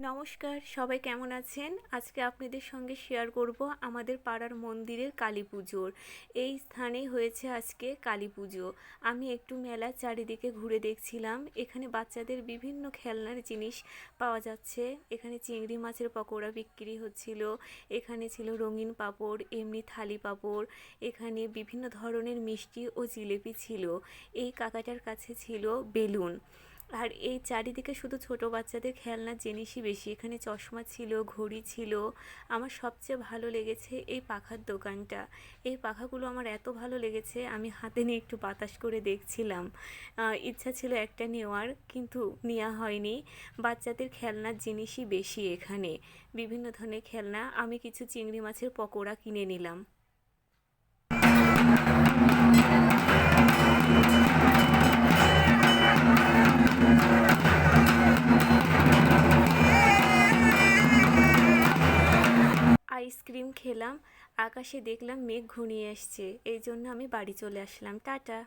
নমস্কার, সবাই কেমন আছেন? আজকে আপনাদের সঙ্গে শেয়ার করব আমাদের পাড়ার মন্দিরের কালী পুজোর। এই স্থানেই হয়েছে আজকে কালী পুজো। আমি একটু মেলার চারিদিকে ঘুরে দেখছিলাম। এখানে বাচ্চাদের বিভিন্ন খেলনার জিনিস পাওয়া যাচ্ছে। এখানে চিংড়ি মাছের পকোড়া বিক্রি হচ্ছিল। এখানে ছিল রঙিন পাঁপড়, এমনি থালি পাঁপড়। এখানে বিভিন্ন ধরনের মিষ্টি ও জিলেপি ছিল। এই কাকাটার কাছে ছিল বেলুন। আর এই চারিদিকে শুধু ছোট বাচ্চাদের খেলনার জিনিসই বেশি। এখানে চশমা ছিল, ঘড়ি ছিল। আমার সবচেয়ে ভালো লেগেছে এই পাখার দোকানটা। এই পাখাগুলো আমার এত ভালো লেগেছে, আমি হাতে নিয়ে একটু বাতাস করে দেখছিলাম। ইচ্ছা ছিল একটা নেওয়ার, কিন্তু নেওয়া হয়নি। বাচ্চাদের খেলনার জিনিসই বেশি এখানে, বিভিন্ন ধরনের খেলনা। আমি কিছু চিংড়ি মাছের পকোড়া কিনে নিলাম। আইসক্রিম খেলাম। আকাশে দেখলাম মেঘ ঘনিয়ে আসছে, এই জন্য আমি বাড়ি চলে আসলাম। টাটা।